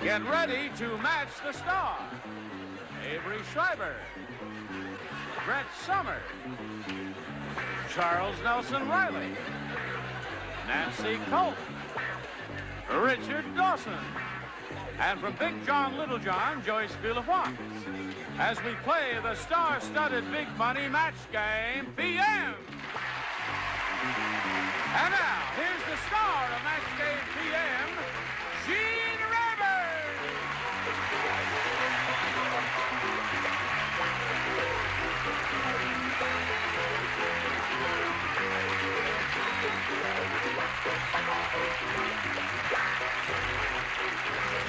Get ready to match the star. Avery Schreiber, Brett Somers, Charles Nelson Riley, Nancy Colt, Richard Dawson, and from Big John Littlejohn, Joyce Villafont, as we play the star-studded big money match game, PM. And now, here's the star of Match Game PM, Gene Rayburn.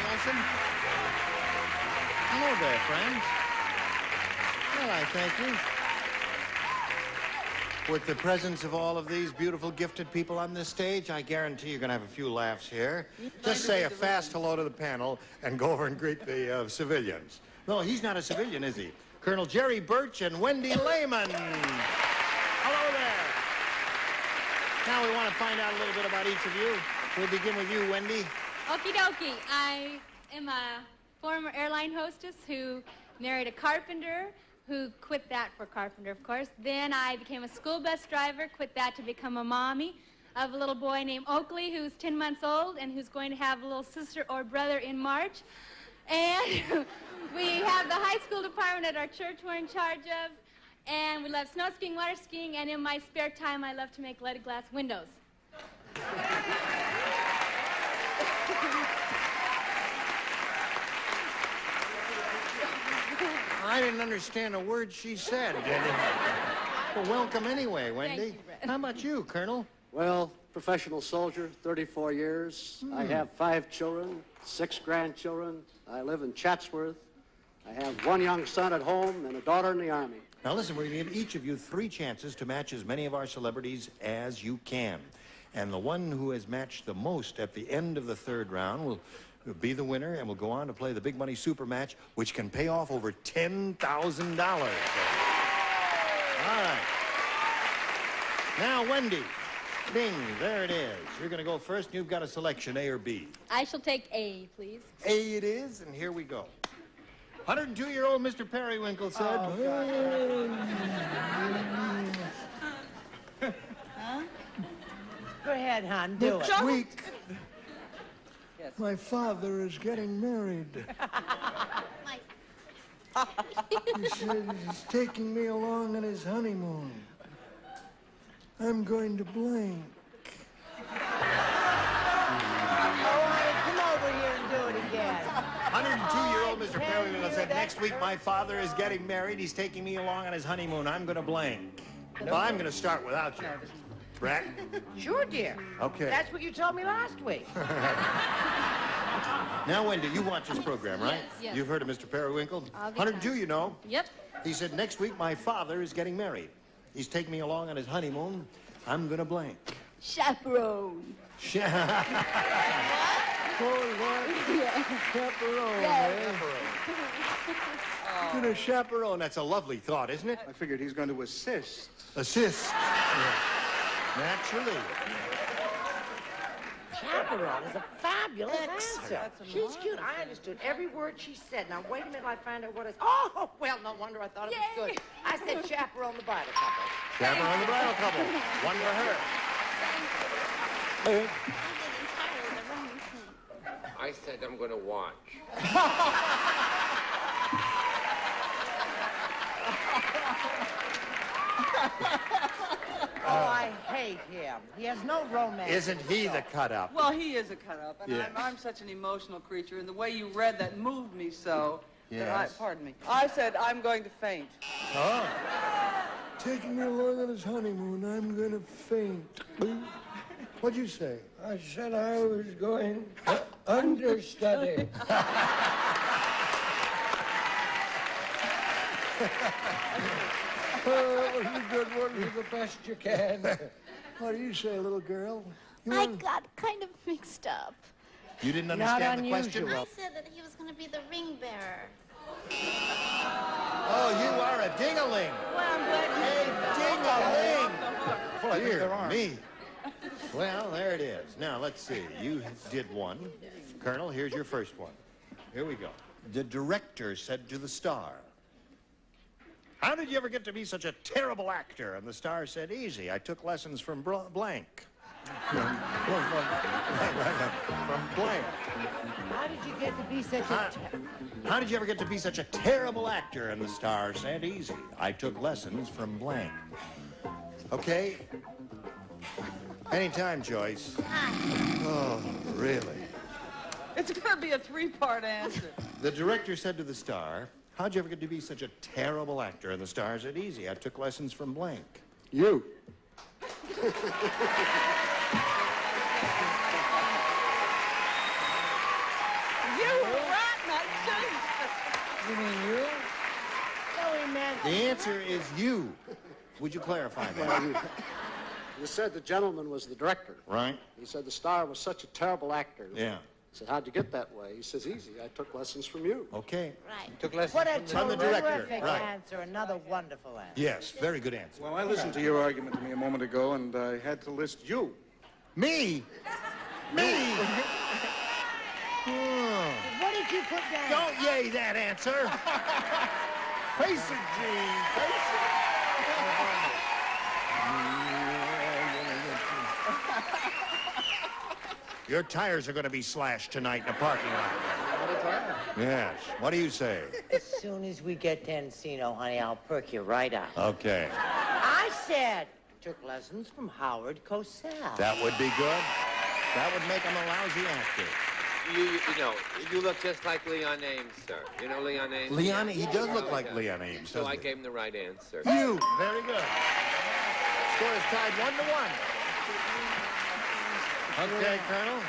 Nelson? Hello there, friends. Well, I thank you. With the presence of all of these beautiful, gifted people on this stage, I guarantee you're going to have a few laughs here. Just say a fast hello to the panel and go over and greet the civilians. No, he's not a civilian, is he? Colonel Jerry Birch and Wendy Lehman. Hello there. Now we want to find out a little bit about each of you. We'll begin with you, Wendy. Okie dokie. I am a former airline hostess who married a carpenter, who quit that for carpenter, of course. Then I became a school bus driver, quit that to become a mommy of a little boy named Oakley, who's 10 months old and who's going to have a little sister or brother in March. And we have the high school department at our church we're in charge of. And we love snow skiing, water skiing, and in my spare time, I love to make leaded glass windows. I didn't understand a word she said. Well, welcome anyway, Wendy. Thank you, Brett. How about you, Colonel? Well, professional soldier, 34 years. I have 5 children, 6 grandchildren. I live in Chatsworth. I have 1 young son at home and a daughter in the Army. Now listen, we're going to give each of you 3 chances to match as many of our celebrities as you can. And the one who has matched the most at the end of the 3rd round will be the winner and will go on to play the big money super match, which can pay off over $10,000. All right. Now, Wendy. Bing, there it is. You're going to go first, and you've got a selection, A or B. I shall take A, please. A it is, and here we go. 102-year-old Mr. Periwinkle said... Go ahead, hon, do it. Next week, my father is getting married. He said he's taking me along on his honeymoon. I'm going to blank. Come over here and do it again. 102-year-old Mr. Periwinkle said, next week my father is getting married. He's taking me along on his honeymoon. I'm going to blank. Well, I'm going to start without you. Brett? Sure, dear. Okay. That's what you told me last week. Now, Wendy, you watch this program, right? Yes. You've heard of Mr. Periwinkle? All the 102, time. you know. Yep. He said, next week my father is getting married. He's taking me along on his honeymoon. I'm going to blank. Chaperone. Oh, what? Chaperone, eh? Gonna chaperone. That's a lovely thought, isn't it? I figured he's going to assist. Assist. Yeah. Naturally. Chaperone is a fabulous answer. She's cute. I understood every word she said. Now, wait a minute, I find out what it's... Oh, well, no wonder I thought it was good. I said chaperone the bridal couple. Chaperone the bridal couple. One for her. I said I'm going to watch. Oh, I hate him. He has no romance. Isn't he the cut-up? Well, he is a cut-up, and Yes. I'm such an emotional creature, and the way you read that moved me so that I, Yes. pardon me, I said I'm going to faint. Oh. Taking me along on his honeymoon, I'm gonna faint. What'd you say? I said I was going to understudy. Oh, that was a good one. Do the best you can. What do you say, little girl? I got kind of mixed up. You didn't understand the question? I said that he was going to be the ring bearer. Oh, you are a ding-a-ling. Well, I'm glad A ding-a-ling. Well, I think there Dear are. me. Well, there it is. Now, let's see. You did one. Colonel, here's your first one. Here we go. The director said to the star, "How did you ever get to be such a terrible actor?" And the star said, "Easy. I took lessons from blank." From blank. How did you get to be such a... How did you ever get to be such a terrible actor? And the star said, "Easy. I took lessons from blank." Okay? Anytime, Joyce. Oh, really? It's going to be a three-part answer. The director said to the star, "How'd you ever get to be such a terrible actor?" And the star said, "Easy. I took lessons from blank." You. You mean you? No, he meant... The answer is you. Would you clarify that? You said the gentleman was the director. Right? He said the star was such a terrible actor. Yeah. I said, "How'd you get that way?" He says, "Easy. I took lessons from you." Okay. Right. Took lessons What a from the director, terrific right. answer. Another wonderful answer. Yes, very good answer. Well, I listened to your argument to me a moment ago, and I had to list you. Me? Me? What did you put down? Don't yay that answer. Face it, Gene. Face it. Your tires are going to be slashed tonight in the parking lot. Yes. What do you say? As soon as we get to Encino, honey, I'll perk you right up. Okay. I said, took lessons from Howard Cosell. That would be good. That would make him a lousy actor. You know, you look just like Leon Ames, sir. You know Leon Ames? Leon, he does look like Leon Ames, So doesn't I he? gave him the right answer. You. Very good. Score is tied 1-1. Okay, Colonel.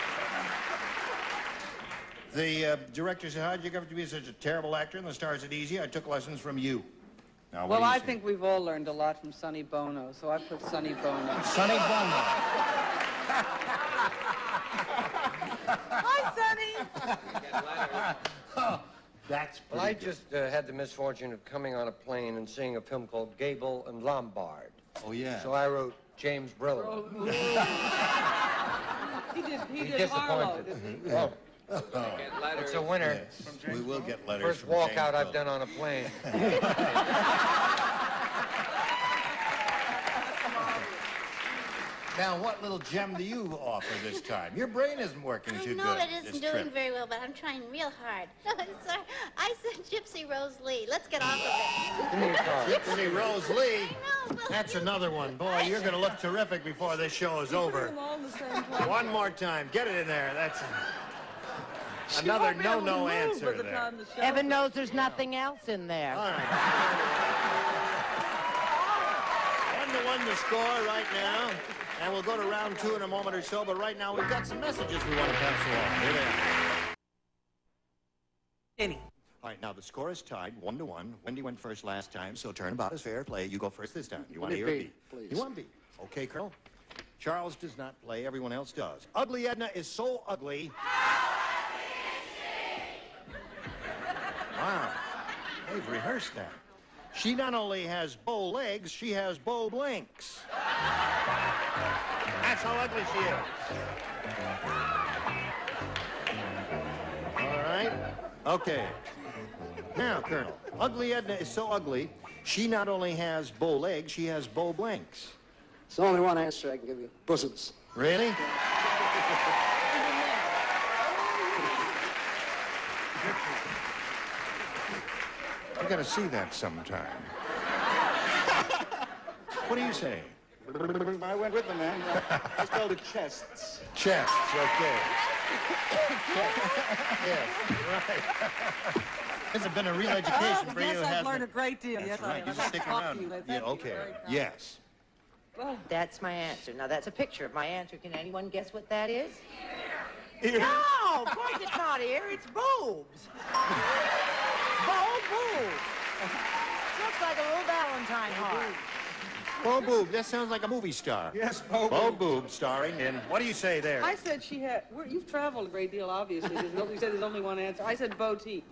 The director said, "How'd you get to be such a terrible actor?" And the star said, "Easy. I took lessons from you." Now, what Well, do you I say? think we've all learned a lot from Sonny Bono, so I put Sonny Bono. Sonny Bono. Hi, Sonny! Oh, that's Well, I just had the misfortune of coming on a plane and seeing a film called Gable and Lombard. Oh, yeah. So I wrote James Briller. He did Harlow, didn't he? Oh, Get letters. it's a winner. Yes, we will get letters First from James walkout I've Briller. done on a plane. Now, what little gem do you offer this time? Your brain isn't working I too know good it isn't this doing trip. very well, but I'm trying real hard. Sorry, I said Gypsy Rose Lee. Let's get off of it. Give me your card. Gypsy Rose Lee. I know, well, That's another one. Boy, you're going to look terrific before this show is over. Them all in the same place. One more time. Get it in there. That's She another won't be able to no-no move answer by the there. time the show- Heaven knows there's nothing else in there. All right. 1-1 the score right now. And we'll go to round 2 in a moment or so. But right now, we've got some messages we want to pass along. Here they are. Any. All right, now the score is tied 1-1. Wendy went first last time, so turnabout is fair play. You go first this time. You want A or B? Please. You want B? Okay, Colonel. Charles does not play. Everyone else does. Ugly Edna is so ugly. Wow. They've rehearsed that. She not only has bow legs, she has bow blinks. That's how ugly she is. All right. Okay. Now, Colonel, Ugly Edna is so ugly, she not only has bow legs, she has bow blinks. It's the only one answer I can give you. Bosoms. Really? I gotta see that sometime. What do you say? I went with the man. I spelled it chests. Chests, okay. Yes, right. This has been a real education for you, Yes, I've hasn't learned a it? great deal. That's Yes, right. I You have. just stick Talk to around. you. Thank Yeah, you. okay. Very kind. Yes. Well, That's my answer. Now, that's a picture of my answer. Can anyone guess what that is? Ear. No, of course it's not ear. It's boobs. Boobs. Looks like a little Valentine heart. Bo Boob, that sounds like a movie star. Yes, Bo Bo Boob starring in, what do you say there? I said she had. You've traveled a great deal, obviously. You said there's only one answer. I said bow teeth.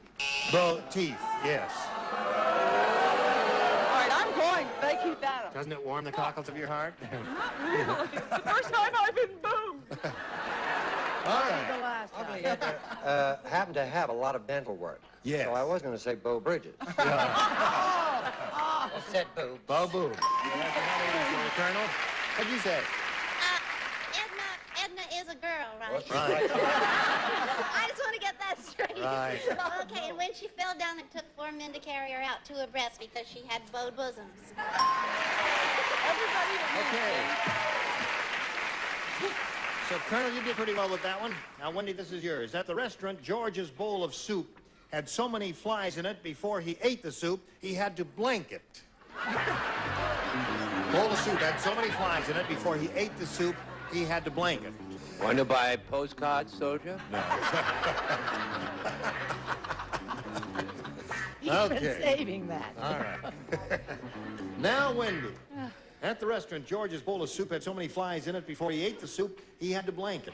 Bo Teeth, yes. All right, I'm going. They keep that up. Doesn't it warm the cockles of your heart? Not really. It's the first time I've been boobed. All The right. last time. Ugly had to, happened to have a lot of dental work. Yes. So I was going to say Bo Bridges. I said Boo. Bo Boob. Colonel, what'd you say? Edna is a girl, right? Right. I just want to get that straight. Right. Okay, and when she fell down, it took 4 men to carry her out to her breast because she had bowed bosoms. Okay. So, Colonel, you did pretty well with that one. Now, Wendy, this is yours. At the restaurant, George's bowl of soup had so many flies in it before he ate the soup, he had to blank it. Bowl of soup had so many flies in it before he ate the soup, he had to blank it. Want to buy postcards, soldier? No. You've been saving that. All right. Now, Wendy. At the restaurant, George's bowl of soup had so many flies in it before he ate the soup, he had to blank it.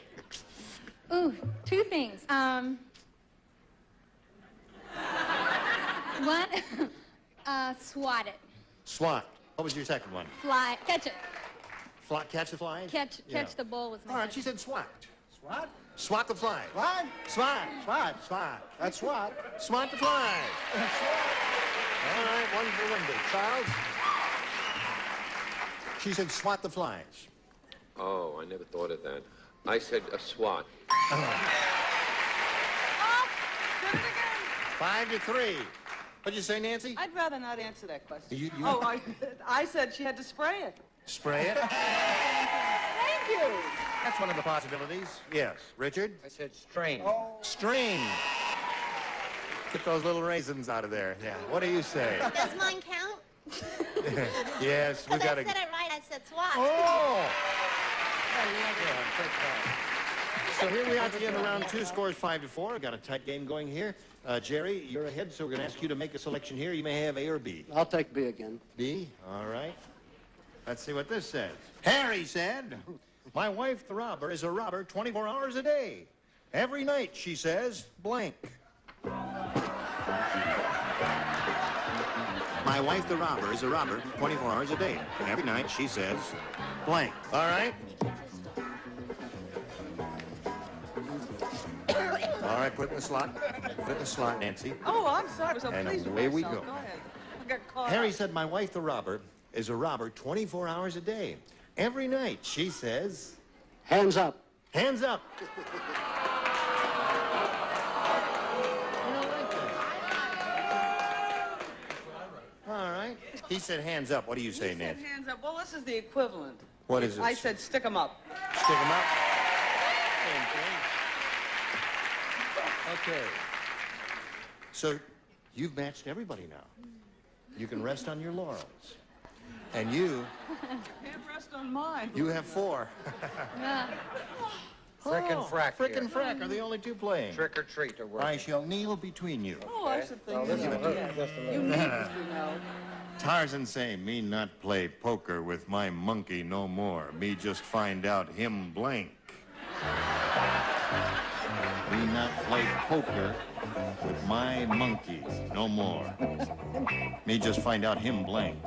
Ooh, 2 things. One, swat it. SWAT. What was your second one? Fly, catch it. Catch the flies? Catch the bull was my All right, she second. said SWAT. Swat? SWAT the flies. What? SWAT. Swat. SWAT. That's swat. SWAT the flies. All right, one for Wendy. Charles? She said SWAT the flies. Oh, I never thought of that. I said a SWAT. Oh, did it again. 5-3. What'd you say, Nancy? I'd rather not answer that question. You- Oh, I said she had to spray it. Spray it. Thank you. That's one of the possibilities. Yes. Richard? I said strain. Strain. Get those little raisins out of there. Yeah. What do you say? Does mine count? Yes, we Because got I to. said it right. I said swat. Oh! So here we are at the end of round 2. Scores 5-4. Got a tight game going here. Jerry, you're ahead, so we're going to ask you to make a selection here. You may have A or B. I'll take B again. B? All right. Let's see what this says. Harry said, my wife, the robber, is a robber 24 hours a day. Every night, she says, blank. My wife, the robber, is a robber 24 hours a day. Every night, she says, blank. All right? All right, put it in the slot. Put it in the slot, Nancy. Oh, I'm sorry. I was so And pleased with away we myself. go. Go ahead. I got caught Harry up. said, my wife, the robber, is a robber 24 hours a day. Every night, she says, Hands up. hands up. You don't like that. All right. He said, hands up. What do you say, He said Nancy? hands up. Well, this is the equivalent. What is it? I said stick 'em up. Stick him up. Same thing. Okay. So you've matched everybody now. You can rest on your laurels. And you Can't rest on mine. have 4. Frickin' frack Frick here. and Frack are the only 2 playing. Trick or treat are working. I shall kneel between you. Oh, I should think Well, you listen, knew. just a You minute. need to know. Tarzan say, me not play poker with my monkey no more. Me just find out him blank. Me not play poker with my monkey no more. Me just find out him blank.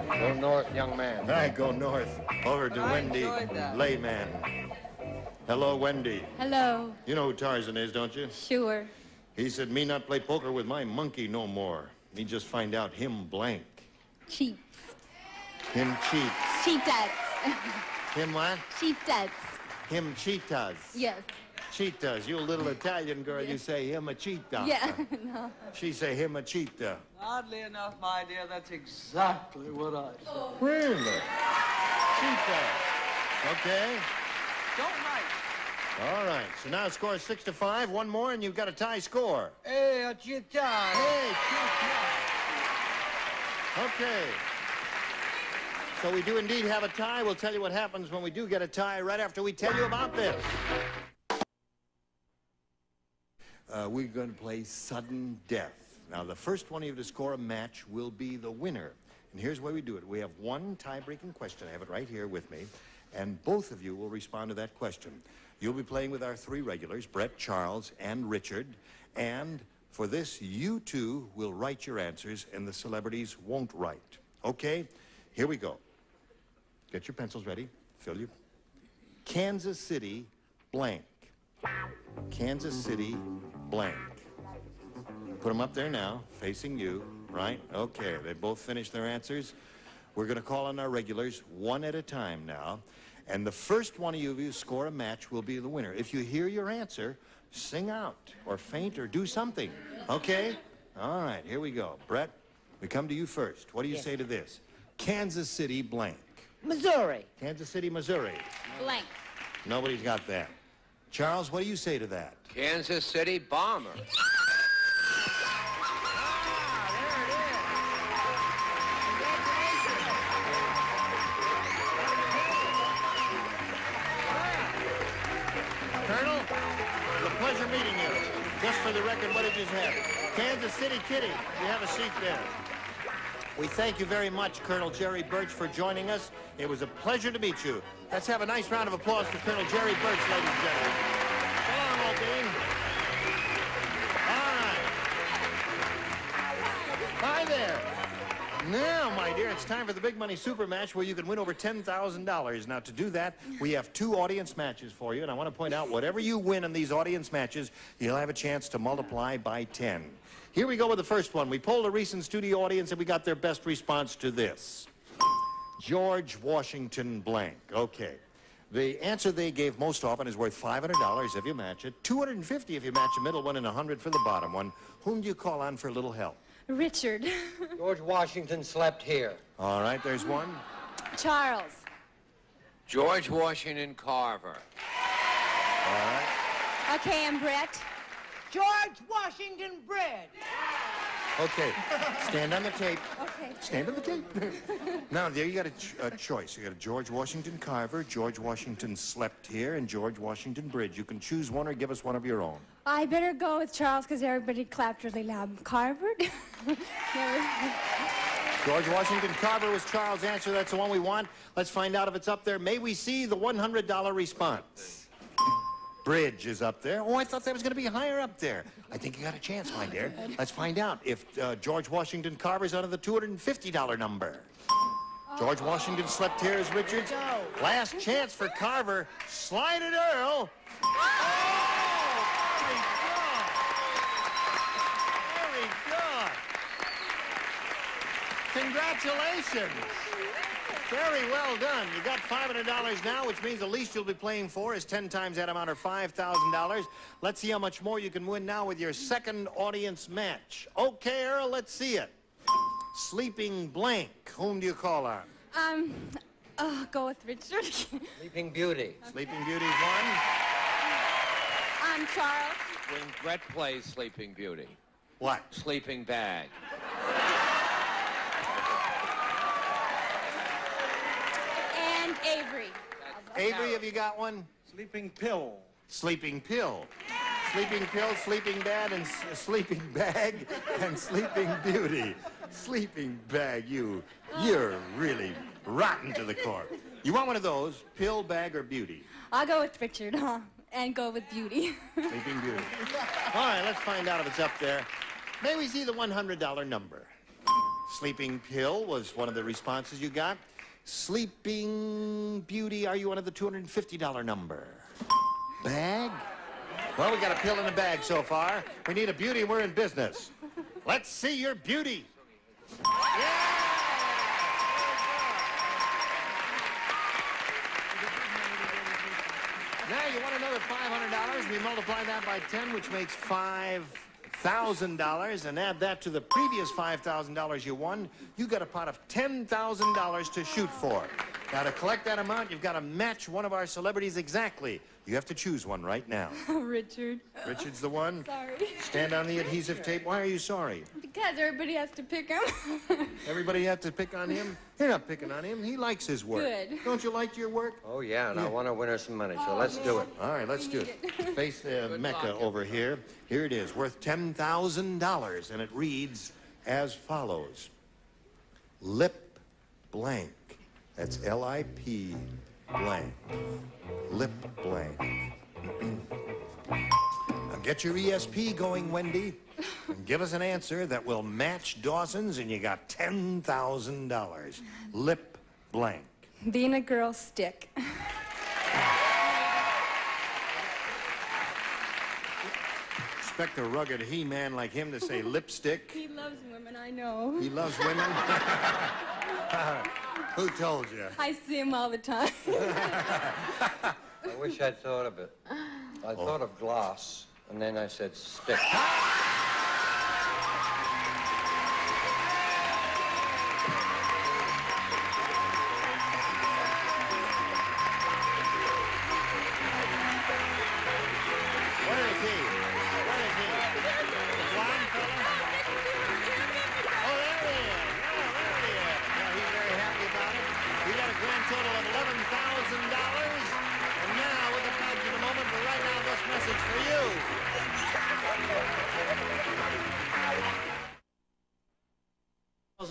Go north, young man. I go north, over to I Wendy enjoyed that. Layman. Hello, Wendy. Hello. You know who Tarzan is, don't you? Sure. He said, me not play poker with my monkey no more. Me just find out him blank. Cheats. Him cheats. Cheetahs. Him what? Cheetahs. Him cheetahs. Yes. Cheetahs. You a little Italian girl, you say him a cheetah. Yeah. No. She say him a cheetah. Oddly enough, my dear, that's exactly what I said. Really? Cheetah. Okay. Don't write. All right. So now the score is 6-5. One more, and you've got a tie score. Hey, a cheetah. Hey, cheetah. Okay. So we do indeed have a tie. We'll tell you what happens when we do get a tie right after we tell you about this. We're going to play sudden death. Now, the first one of you to score a match will be the winner. And here's the way we do it. We have one tie-breaking question. I have it right here with me. And both of you will respond to that question. You'll be playing with our 3 regulars, Brett, Charles, and Richard. And for this, you two will write your answers, and the celebrities won't write. Okay? Here we go. Get your pencils ready. Fill your Kansas City blank. Kansas City blank. Put them up there now, facing you, right? Okay, they both finished their answers. We're going to call on our regulars one at a time now. And the first one of you score a match will be the winner. If you hear your answer, sing out or faint or do something. Okay? All right, here we go. Brett, we come to you first. What do you say to this? Kansas City blank. Missouri. Kansas City, Missouri. Blank. Nobody's got that. Charles, what do you say to that? Kansas City Bomber. Colonel, it's a pleasure meeting you. Just for the record, what did you have? Kansas City Kitty, you have a seat there. We thank you very much, Colonel Jerry Birch, for joining us. It was a pleasure to meet you. Let's have a nice round of applause for Colonel Jerry Birch, ladies and gentlemen. Go on, Aldine. All right. Hi there. Now, my dear, it's time for the Big Money Super Match where you can win over $10,000. Now, to do that, we have 2 audience matches for you, and I want to point out, whatever you win in these audience matches, you'll have a chance to multiply by 10. Here we go with the first one. We polled a recent studio audience, and we got their best response to this. George Washington blank. Okay. The answer they gave most often is worth $500 if you match it, $250 if you match the middle one, and $100 for the bottom one. Whom do you call on for a little help? Richard. George Washington slept here. All right, there's one. Charles. George Washington Carver. All right. Okay, and Brett. George Washington Bread. Okay, stand on the tape. Okay. Stand on the tape. Now, there you got a choice. You got a George Washington Carver, George Washington slept here, and George Washington Bridge. You can choose one or give us one of your own. I better go with Charles because everybody clapped really loud. Carver? George Washington Carver was Charles' answer. That's the one we want. Let's find out if it's up there. May we see the $100 response? Bridge is up there. Oh, I thought that was going to be higher up there. I think you got a chance, my dear. Let's find out if George Washington Carver's under the $250 number. George Washington slept here as Richard. Last chance for Carver. Slide it, Earl. Very good. Congratulations. Very well done. You got $500 now, which means the least you'll be playing for is 10 times that amount, or $5,000. Let's see how much more you can win now with your second audience match. Okay, Earl, let's see it. Sleeping blank. Whom do you call on? Go with Richard. Sleeping Beauty. Sleeping Beauty's one. Charles. When Brett plays Sleeping Beauty. What? Sleeping Bag. And Avery. Avery, have you got one? Sleeping Pill. Sleeping Pill. Sleeping Pill, Sleeping Bag, and Sleeping Bag, and Sleeping Beauty. Sleeping Bag, you're really rotten to the core. You want one of those, pill, bag, or beauty? I'll go with Richard, and go with Beauty. Sleeping Beauty. All right, let's find out if it's up there. May we see the $100 number? Sleeping Pill was one of the responses you got. Sleeping Beauty, are you under the $250 number? Bag? Well, we got a pill in a bag so far. We need a beauty, we're in business. Let's see your beauty. Yeah! Now, you want another $500. We multiply that by 10, which makes $5,000, and add that to the previous $5,000 you won. You got a pot of $10,000 to shoot for. Now, to collect that amount, you've got to match one of our celebrities exactly. You have to choose one right now. Richard. Richard's the one? Sorry. Stand on the adhesive tape. Why are you sorry? Because everybody has to pick him. Everybody have to pick on him? You're not picking on him. He likes his work. Good. Don't you like your work? Oh, yeah, and I want to win her some money, so let's do it. All right, let's do it. Face Mecca over here. Here it is, worth $10,000, and it reads as follows. Lip blank. That's L-I-P blank. Lip blank. Now get your ESP going, Wendy, and give us an answer that will match Dawson's, and you got $10,000. Lip blank. Being a girl stick. expect a rugged he-man like him to say lipstick. He loves women, I know. He loves women? Who told you? I see him all the time. I wish I'd thought of it. I thought of glass, and then I said stick. Total of $11,000. And now, we'll get back to the moment, but right now, this message for you.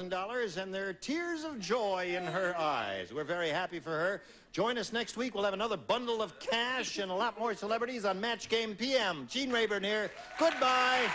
$1,000, and there are tears of joy in her eyes. We're very happy for her. Join us next week. We'll have another bundle of cash and a lot more celebrities on Match Game PM. Gene Rayburn here. Goodbye.